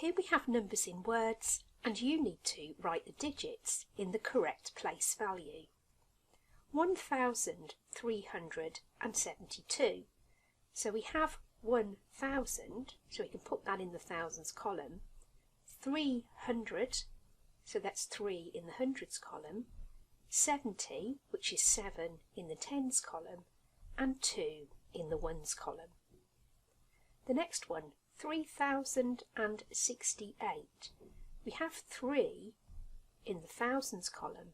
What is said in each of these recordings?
Here we have numbers in words, and you need to write the digits in the correct place value. 1,372. So we have 1,000, so we can put that in the thousands column. 300, so that's 3 in the hundreds column. 70, which is 7 in the tens column, and 2 in the ones column. The next one, 3,068. We have 3 in the thousands column,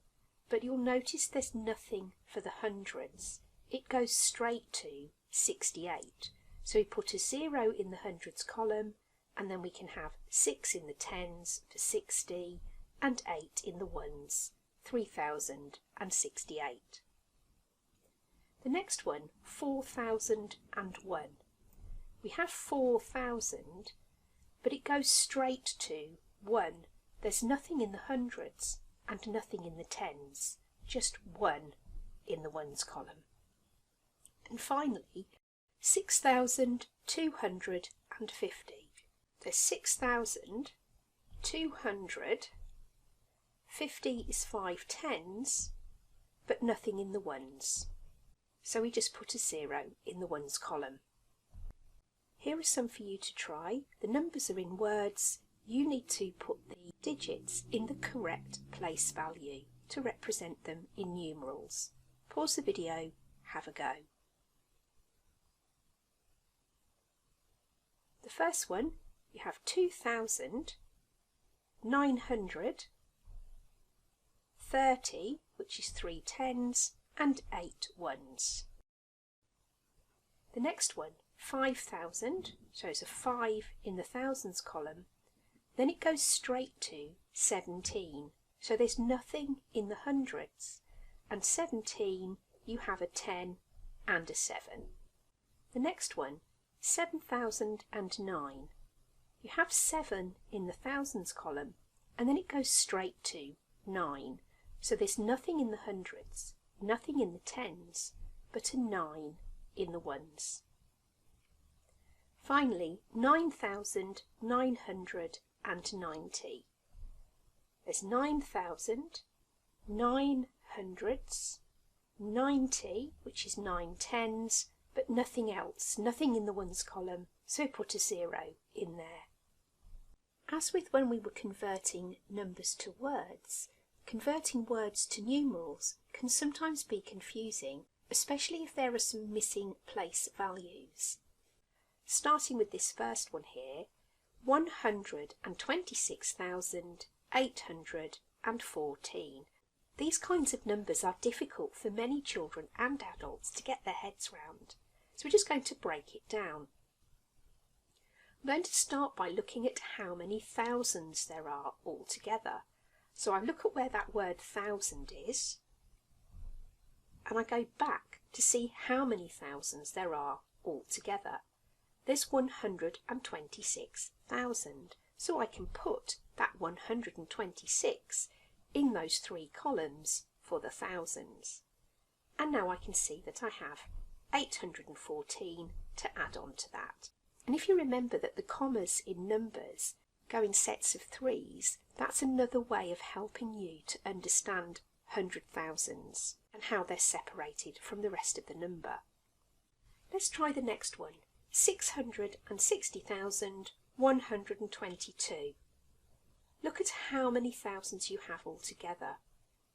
but you'll notice there's nothing for the hundreds. It goes straight to 68. So we put a 0 in the hundreds column, and then we can have 6 in the tens for 60, and 8 in the ones, 3,068. The next one, 4,001. We have 4,000, but it goes straight to 1. There's nothing in the hundreds and nothing in the tens, just 1 in the ones column. And finally, 6,250. There's 6,200, 50 is 5 tens, but nothing in the ones. So we just put a 0 in the ones column. Here are some for you to try. The numbers are in words. You need to put the digits in the correct place value to represent them in numerals. Pause the video, have a go. The first one, you have 2,930, which is 3 tens and 8 ones. The next one, 5,000, so it's a 5 in the thousands column. Then it goes straight to 17, so there's nothing in the hundreds, and 17 you have a 10 and a 7. The next one, 7,009. You have 7 in the thousands column, and then it goes straight to 9, so there's nothing in the hundreds, nothing in the tens, but a 9 in the ones. Finally, 9,990. There's 9,000, 9 hundreds, 90, which is 9 tens, but nothing else, nothing in the ones column, so put a 0 in there. As with when we were converting numbers to words, converting words to numerals can sometimes be confusing, especially if there are some missing place values. Starting with this first one here, 126,814. These kinds of numbers are difficult for many children and adults to get their heads round, so we're just going to break it down. I'm going to start by looking at how many thousands there are altogether. So I look at where that word thousand is, and I go back to see how many thousands there are altogether. There's 126,000, so I can put that 126 in those 3 columns for the thousands. And now I can see that I have 814 to add on to that. And if you remember that the commas in numbers go in sets of 3s, that's another way of helping you to understand hundred thousands and how they're separated from the rest of the number. Let's try the next one. 660,122. Look at how many thousands you have altogether.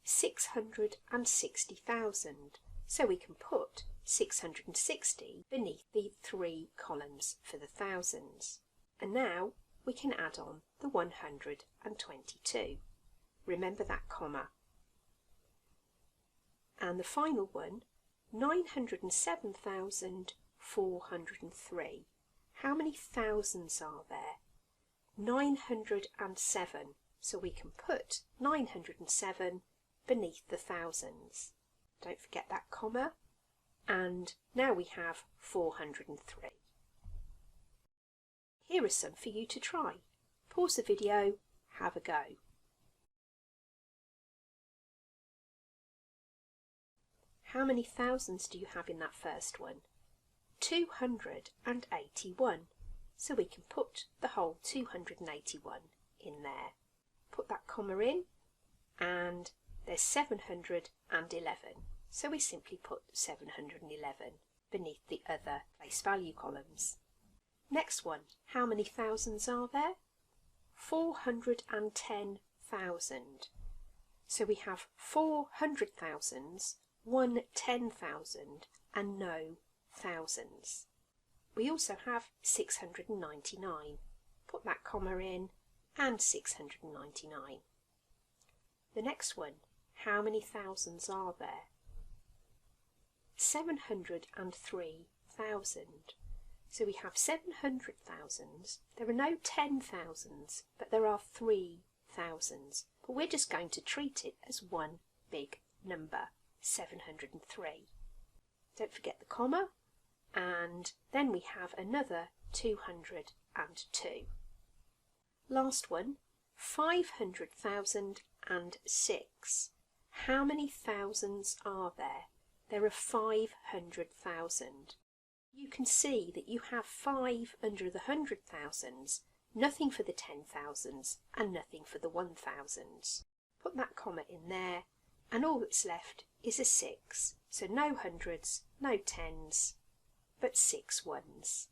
660,000. So we can put 660 beneath the 3 columns for the thousands. And now we can add on the 122. Remember that comma. And the final one, 907,403. How many thousands are there? 907, so we can put 907 beneath the thousands. Don't forget that comma. And now we have 403. Here are some for you to try. Pause the video, have a go. How many thousands do you have in that first one? 281. so we can put the whole 281 in there. Put that comma in, and there's 711, so we simply put 711 beneath the other place value columns. Next one, how many thousands are there? 410,000. So we have 400,000s, 1 10,000 and no thousands. We also have 699. Put that comma in and 699. The next one, how many thousands are there? 703,000. So we have 700,000s. There are no 10,000s, but there are 3,000s. But we're just going to treat it as one big number, 703. Don't forget the comma, and then we have another 202. Last one, 500,006. How many thousands are there? There are 500,000. You can see that you have 5 under the 100,000s, nothing for the 10,000s and nothing for the 1,000s. Put that comma in there, and all that's left is a 6. So no hundreds, no tens, but 6 ones.